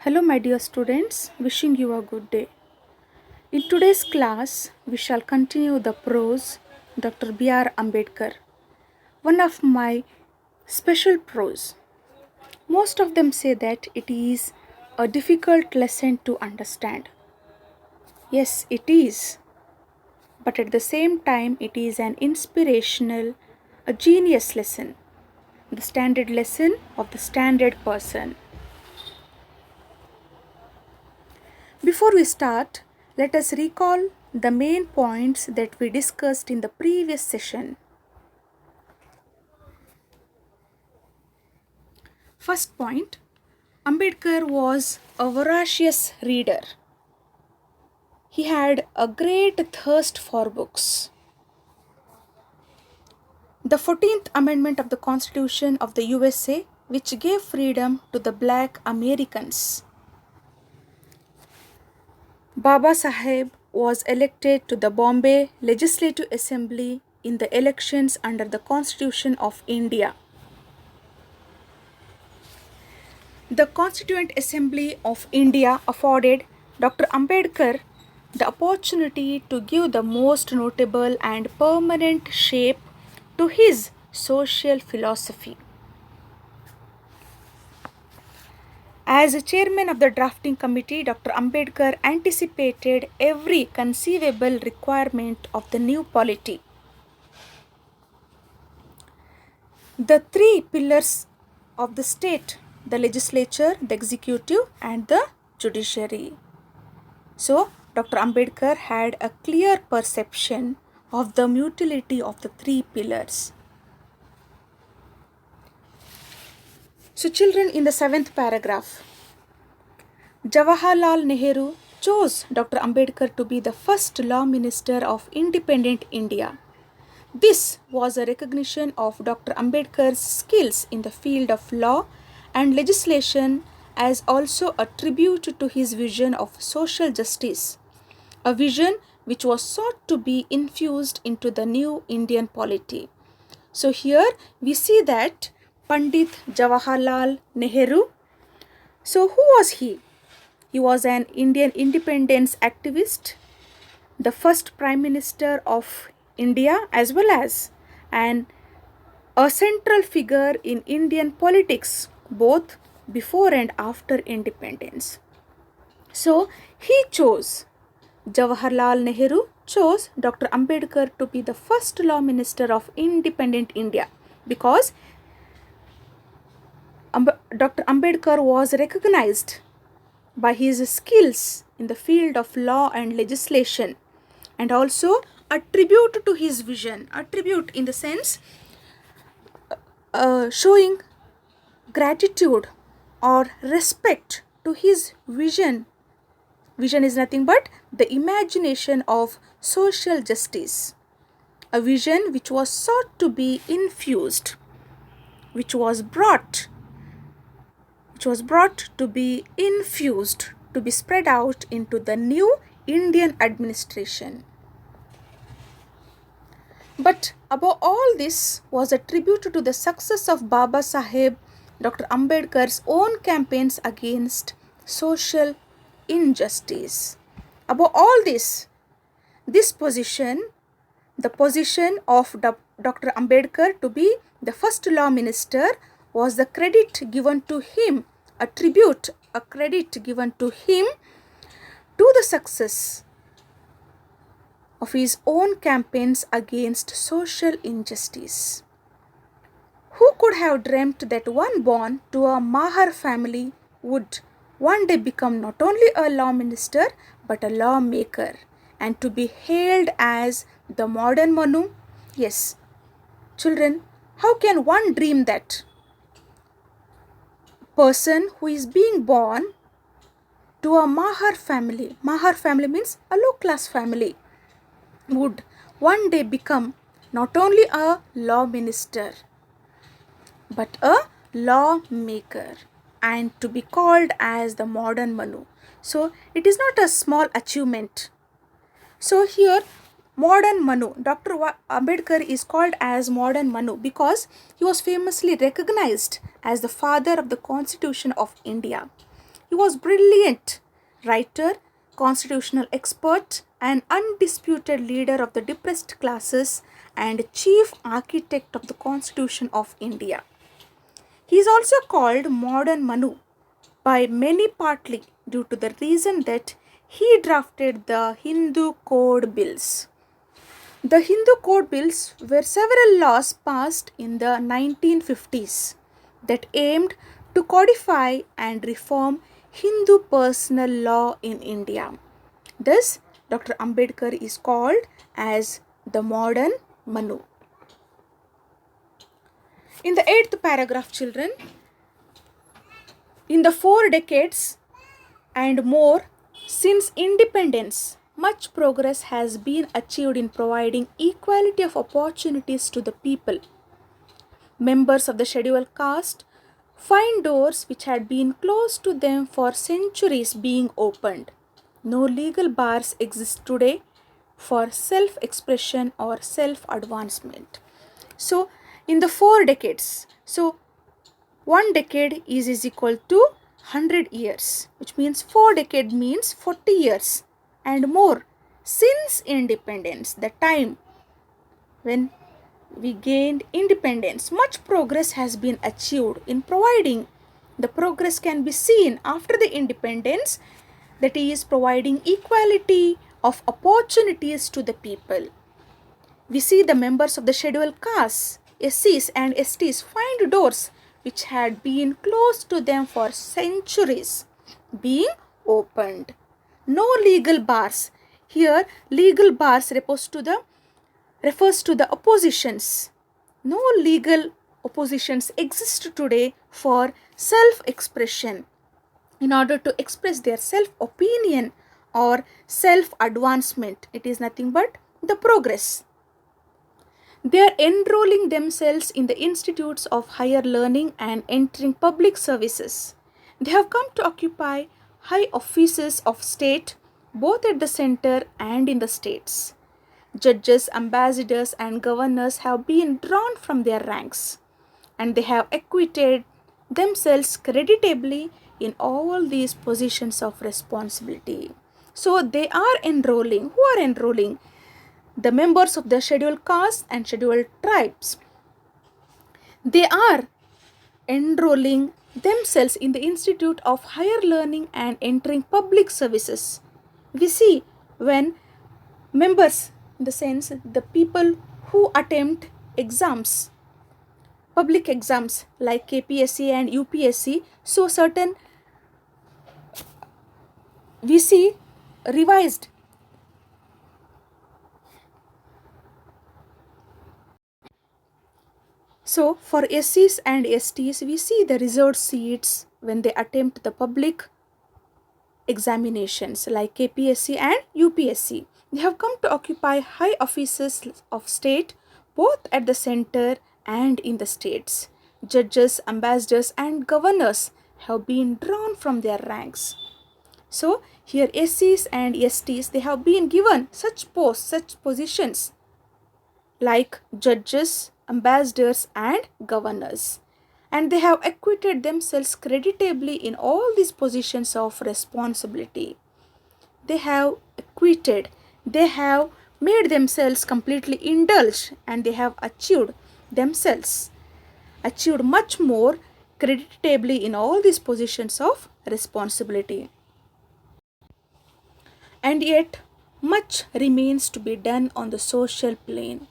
Hello, my dear students, wishing you a good day. In today's class, we shall continue the prose Dr. B.R. Ambedkar, one of my special prose. Most of them say that it is a difficult lesson to understand. Yes, it is, but at the same time, it is an inspirational, a genius lesson, the standard lesson of the standard person. Before we start, let us recall the main points that we discussed in the previous session. First point, Ambedkar was a voracious reader. He had a great thirst for books. The 14th Amendment of the Constitution of the USA, which gave freedom to the black Americans. Babasaheb was elected to the Bombay Legislative Assembly in the elections under the Constitution of India. The Constituent Assembly of India afforded Dr. Ambedkar the opportunity to give the most notable and permanent shape to his social philosophy. As chairman of the drafting committee, Dr. Ambedkar anticipated every conceivable requirement of the new polity. The three pillars of the state, the legislature, the executive, and the judiciary. So, Dr. Ambedkar had a clear perception of the utility of the three pillars. So, children, in the 7th paragraph, Jawaharlal Nehru chose Dr. Ambedkar to be the first law minister of independent India. This was a recognition of Dr. Ambedkar's skills in the field of law and legislation, as also a tribute to his vision of social justice, a vision which was sought to be infused into the new Indian polity. So here we see that Pandit Jawaharlal Nehru. So who was he? He was an Indian independence activist, the first Prime Minister of India, as well as a central figure in Indian politics, both before and after independence. So he chose, Jawaharlal Nehru chose Dr. Ambedkar to be the first law minister of independent India because Dr. Ambedkar was recognized by his skills in the field of law and legislation, and also a tribute to his vision, a tribute in the sense showing gratitude or respect to his vision. Vision is nothing but the imagination of social justice, a vision which was sought to be infused, which was brought to be infused, to be spread out into the new Indian administration. But above all this was a tribute to the success of Babasaheb Dr. Ambedkar's own campaigns against social injustice. Above all this position, the position of Dr. Ambedkar to be the first law minister, was the credit given to him, a credit given to him to the success of his own campaigns against social injustice. Who could have dreamt that one born to a Mahar family would one day become not only a law minister but a lawmaker, and to be hailed as the modern Manu? Yes, children, how can one dream that person who is being born to a Mahar family means a low class family, would one day become not only a law minister but a lawmaker, and to be called as the modern Manu? So it is not a small achievement. So here modern Manu, Dr. Ambedkar is called as modern Manu because he was famously recognized as the father of the Constitution of India. He was brilliant writer, constitutional expert, and undisputed leader of the depressed classes and chief architect of the Constitution of India. He is also called modern Manu by many, partly due to the reason that he drafted the Hindu Code Bills. The Hindu Code Bills were several laws passed in the 1950s that aimed to codify and reform Hindu personal law in India. Thus, Dr. Ambedkar is called as the modern Manu. In the 8th paragraph, children, in the 4 decades and more since independence, much progress has been achieved in providing equality of opportunities to the people. Members of the scheduled caste find doors which had been closed to them for centuries being opened. No legal bars exist today for self-expression or self-advancement. So, in the 4 decades, so 1 decade is equal to 100 years, which means 4 decade means 40 years and more since independence, the time when we gained independence. Much progress has been achieved in providing. The progress can be seen after the independence, that is providing equality of opportunities to the people. We see the members of the scheduled castes, SCs and STs find doors which had been closed to them for centuries being opened. No legal bars. Here legal bars refers to the oppositions. No legal oppositions exist today for self-expression in order to express their self-opinion or self-advancement. It is nothing but the progress. They are enrolling themselves in the institutes of higher learning and entering public services. They have come to occupy high offices of state, both at the center and in the states. Judges, ambassadors, and governors have been drawn from their ranks, and they have acquitted themselves creditably in all these positions of responsibility. So they are enrolling. Who are enrolling? The members of the scheduled castes and scheduled tribes. They are enrolling themselves in the Institute of Higher Learning and entering public services. We see when members, in the sense the people who attempt exams, public exams like KPSC and UPSC, so certain we see revised. So for SCs and STs, we see the reserved seats when they attempt the public examinations like KPSC and UPSC. They have come to occupy high offices of state, both at the center and in the states. Judges, ambassadors, and governors have been drawn from their ranks. So here SCs and STs, they have been given such posts, such positions like judges, ambassadors, and governors, and they have acquitted themselves creditably in all these positions of responsibility. They have acquitted, they have made themselves completely indulged, and they have achieved much more creditably in all these positions of responsibility. And yet much remains to be done on the social plane.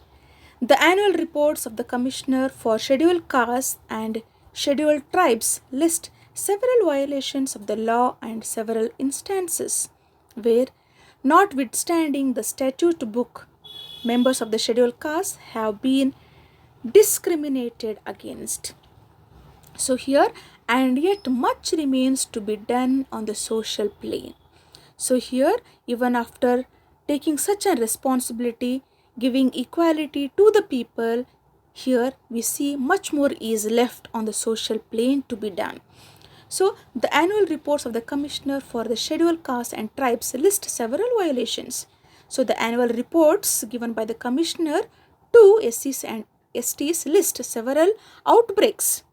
The annual reports of the Commissioner for Scheduled Castes and Scheduled Tribes list several violations of the law and several instances where, notwithstanding the statute book, members of the scheduled caste have been discriminated against. So here, and yet much remains to be done on the social plane. So here, even after taking such a responsibility, giving equality to the people, here we see much more is left on the social plane to be done. So the annual reports of the Commissioner for the Scheduled Castes and Tribes list several violations. So the annual reports given by the Commissioner to SCs and STs list several outbreaks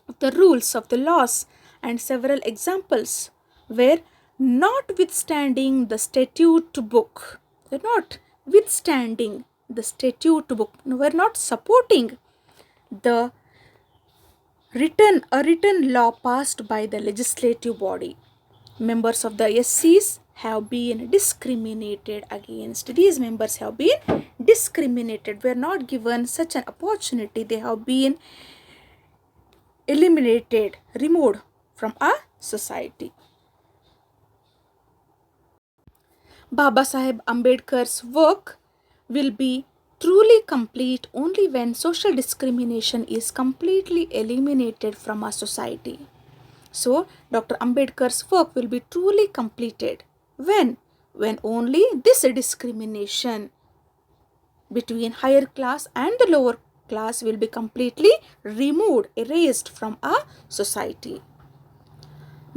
of the rules, of the laws, and several examples where notwithstanding the statute book, notwithstanding the statute book, were not supporting the written law passed by the legislative body. Members of the SCs have been discriminated against. These members have been discriminated, were not given such an opportunity. They have been eliminated, removed from our society. Babasaheb Ambedkar's work will be truly complete only when social discrimination is completely eliminated from our society. So, Dr. Ambedkar's work will be truly completed when only this discrimination between higher class and the lower class will be completely removed, erased from our society.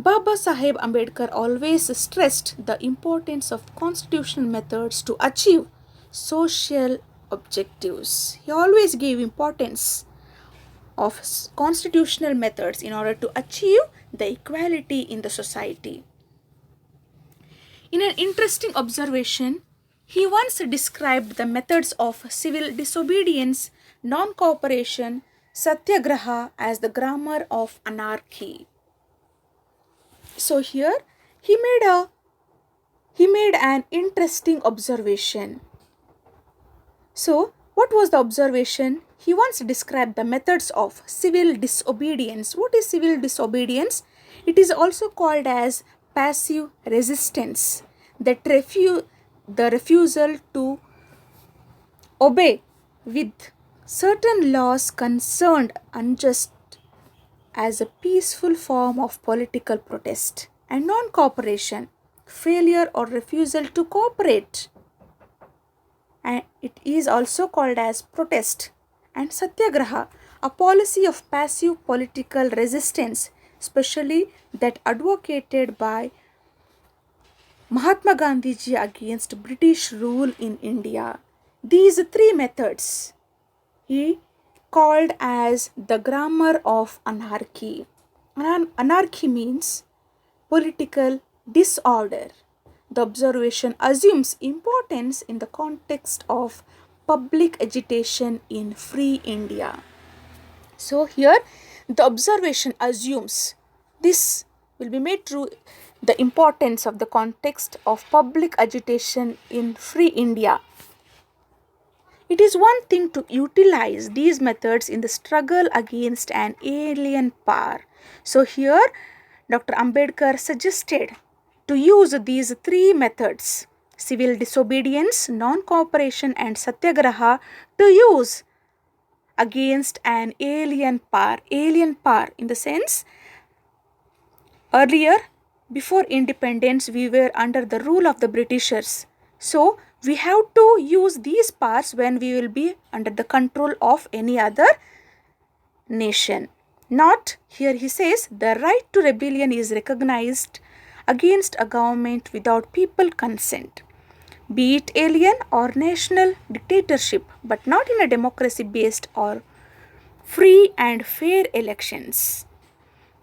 Babasaheb Ambedkar always stressed the importance of constitutional methods to achieve social objectives. He always gave importance of constitutional methods in order to achieve the equality in the society. In an interesting observation, he once described the methods of civil disobedience, non-cooperation, satyagraha as the grammar of anarchy. So here he made an interesting observation. So what was the observation? He once described the methods of civil disobedience. What is civil disobedience? It is also called as passive resistance, the refusal to obey with certain laws concerned unjust as a peaceful form of political protest, and non-cooperation, failure or refusal to cooperate, and it is also called as protest, and satyagraha, a policy of passive political resistance, especially that advocated by Mahatma Gandhi against British rule in India. These three methods he called as the grammar of anarchy. Anarchy means political disorder. The observation assumes importance in the context of public agitation in free India. So here the observation assumes this will be made true, the importance of the context of public agitation in free India. It is one thing to utilize these methods in the struggle against an alien power. So here Dr. Ambedkar suggested to use these three methods, civil disobedience, non-cooperation and satyagraha, to use against an alien power. Alien power in the sense, earlier before independence we were under the rule of the Britishers. So we have to use these powers when we will be under the control of any other nation. Not, here he says, the right to rebellion is recognized against a government without people consent, be it alien or national dictatorship, but not in a democracy based or free and fair elections.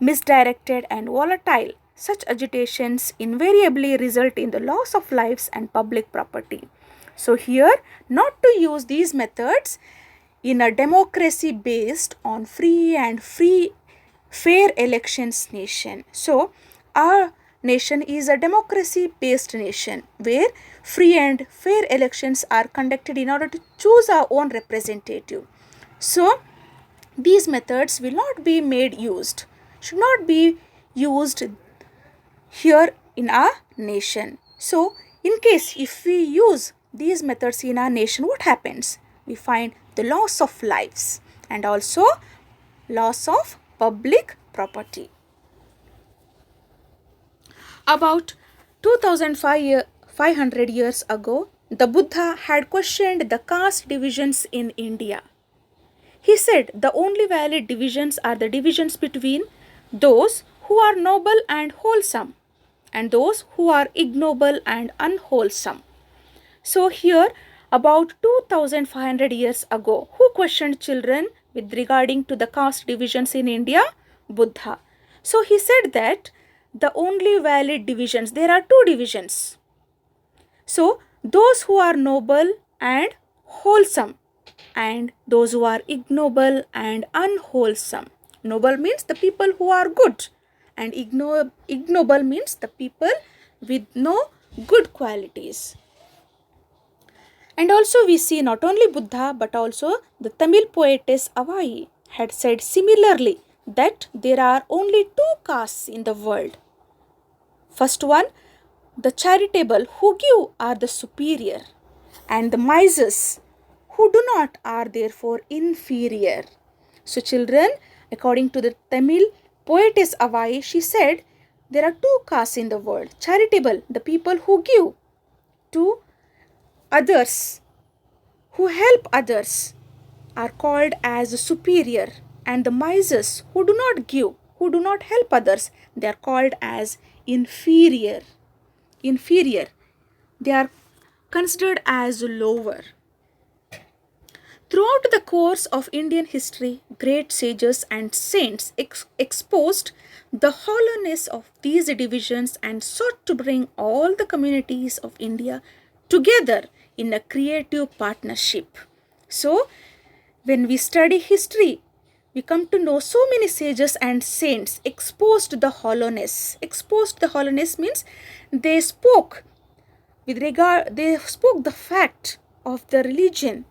Misdirected and volatile, such agitations invariably result in the loss of lives and public property. So here, not to use these methods in a democracy based on free and fair elections nation. So our nation is a democracy based nation where free and fair elections are conducted in order to choose our own representative. So these methods will not be should not be used here in our nation. So in case if we use these methods in our nation, what happens? We find the loss of lives and also loss of public property. About 2500 years ago, the Buddha had questioned the caste divisions in India. He said the only valid divisions are the divisions between those who are noble and wholesome and those who are ignoble and unwholesome. So here, about 2500 years ago, who questioned children with regarding to the caste divisions in India? Buddha. So he said that the only valid divisions, there are two divisions. So those who are noble and wholesome, and those who are ignoble and unwholesome. Noble means the people who are good, and ignoble means the people with no good qualities. And also we see not only Buddha but also the Tamil poetess Avai had said similarly that there are only two castes in the world. First one, the charitable who give are the superior, and the misers who do not are therefore inferior. So children, according to the Tamil poetess Avai, she said there are two castes in the world. Charitable, the people who give to others, who help others, are called as superior, and the misers who do not give, who do not help others, they are called as inferior. Inferior, they are considered as lower. Throughout the course of Indian history, great sages and saints exposed the hollowness of these divisions and sought to bring all the communities of India together in a creative partnership. So, when we study history, we come to know so many sages and saints exposed the hollowness. Exposed the hollowness means they spoke the fact of the religion,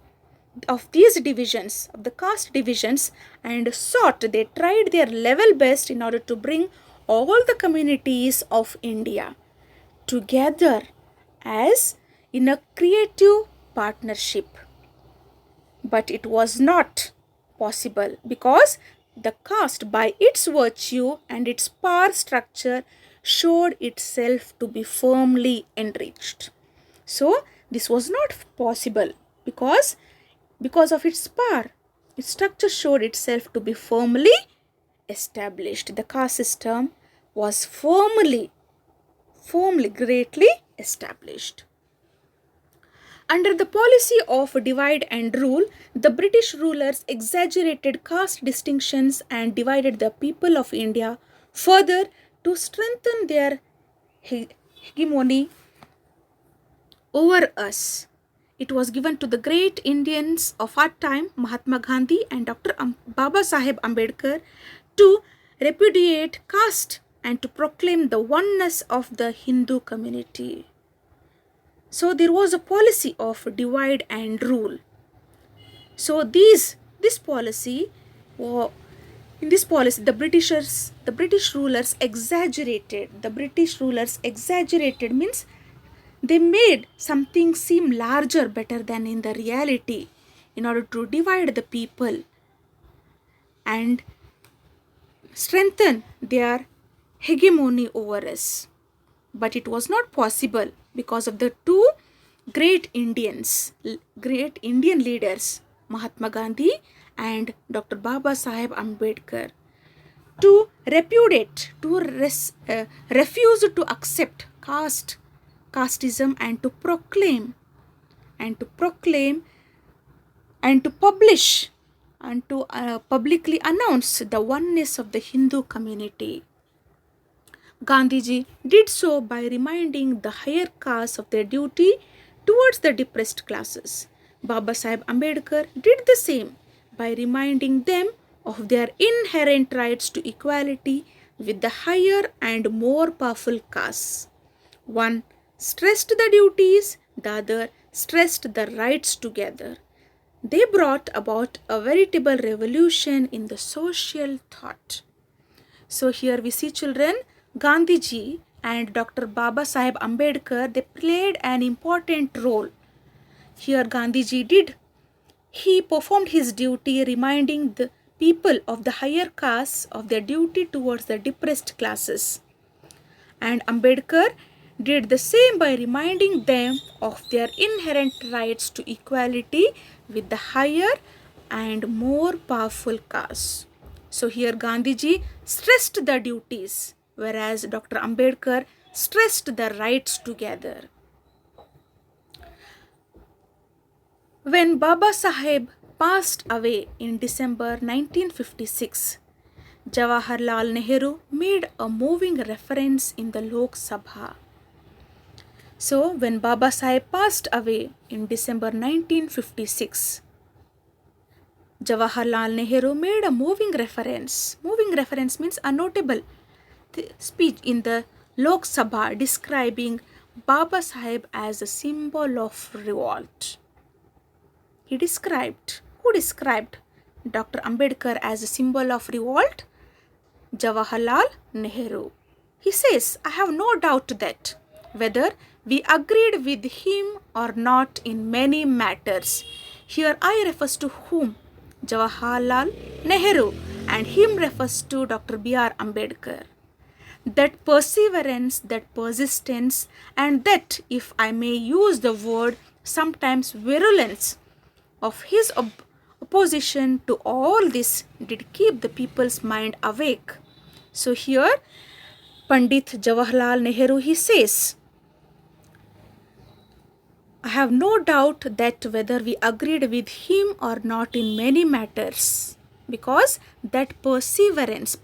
of these divisions, of the caste divisions, and they tried their level best in order to bring all the communities of India together as in a creative partnership. But it was not possible because the caste by its virtue and its power structure showed itself to be firmly enriched. So this was not possible because of its power. Its structure showed itself to be firmly established. The caste system was firmly, greatly established. Under the policy of divide and rule, the British rulers exaggerated caste distinctions and divided the people of India further to strengthen their hegemony over us. It was given to the great Indians of our time, Mahatma Gandhi and Dr. Babasaheb Ambedkar, to repudiate caste and to proclaim the oneness of the Hindu community. So there was a policy of divide and rule. So this policy, in this policy, the British rulers exaggerated. The British rulers exaggerated means they made something seem larger, better than in the reality, in order to divide the people and strengthen their hegemony over us. But it was not possible because of the two great Indian leaders, Mahatma Gandhi and Dr. Babasaheb Ambedkar, to repudiate, to refuse to accept casteism and to proclaim and to publish and to publicly announce the oneness of the Hindu community. Gandhiji did so by reminding the higher castes of their duty towards the depressed classes. Babasaheb Ambedkar did the same by reminding them of their inherent rights to equality with the higher and more powerful castes. One stressed the duties, the other stressed the rights together. They brought about a veritable revolution in the social thought. So here we see, children, Gandhiji and Dr. Babasaheb Ambedkar, they played an important role. Here Gandhiji he performed his duty reminding the people of the higher castes of their duty towards the depressed classes. And Ambedkar did the same by reminding them of their inherent rights to equality with the higher and more powerful castes. So here Gandhiji stressed the duties, whereas Dr. Ambedkar stressed the rights together. When Babasaheb passed away in December 1956, Jawaharlal Nehru made a moving reference in the Lok Sabha. So, when Babasaheb passed away in December 1956, Jawaharlal Nehru made a moving reference. Moving reference means a notable speech in the Lok Sabha describing Babasaheb as a symbol of revolt. Who described Dr. Ambedkar as a symbol of revolt? Jawaharlal Nehru. He says, I have no doubt that whether we agreed with him or not in many matters. Here I refers to whom? Jawaharlal Nehru, and him refers to Dr. B.R. Ambedkar. That perseverance, that persistence, and that, if I may use the word, sometimes virulence of his opposition to all this did keep the people's mind awake. So here Pandit Jawaharlal Nehru, he says, I have no doubt that whether we agreed with him or not in many matters, because that perseverance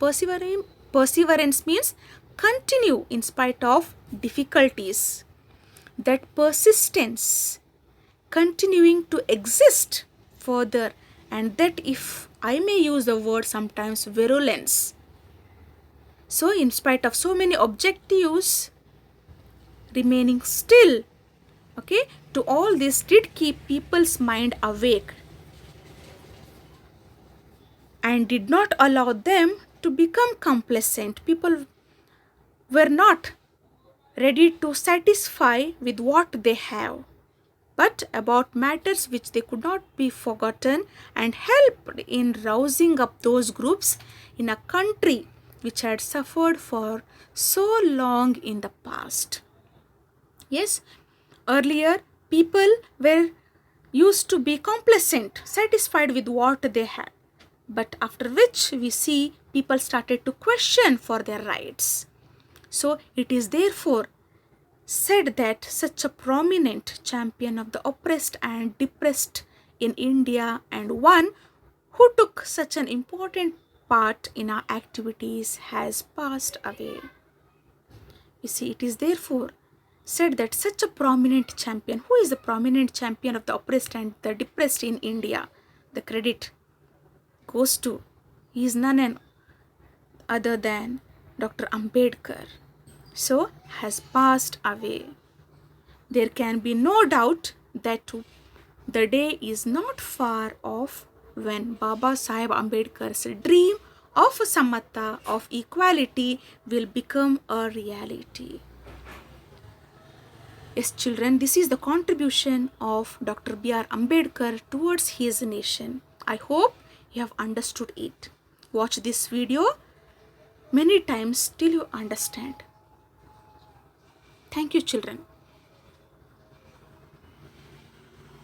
means continue in spite of difficulties. That persistence, continuing to exist further, and that, if I may use the word, sometimes virulence. So in spite of so many objectives, remaining still, to all this did keep people's mind awake and did not allow them to become complacent. People were not ready to satisfy with what they have, but about matters which they could not be forgotten, and helped in rousing up those groups in a country which had suffered for so long in the past. Yes, earlier people were used to be complacent, satisfied with what they had, but after which we see people started to question for their rights. So it is therefore said that such a prominent champion of the oppressed and depressed in India, and one who took such an important part in our activities, has passed away. You see, it is therefore said that such a prominent champion, who is the prominent champion of the oppressed and the depressed in India? The credit goes to, he is none other than Dr. Ambedkar. So, has passed away. There can be no doubt that the day is not far off when Babasaheb Ambedkar's dream of Samata, of equality, will become a reality. Yes, children, this is the contribution of Dr. B.R. Ambedkar towards his nation. I hope you have understood it. Watch this video many times till you understand. Thank you, children.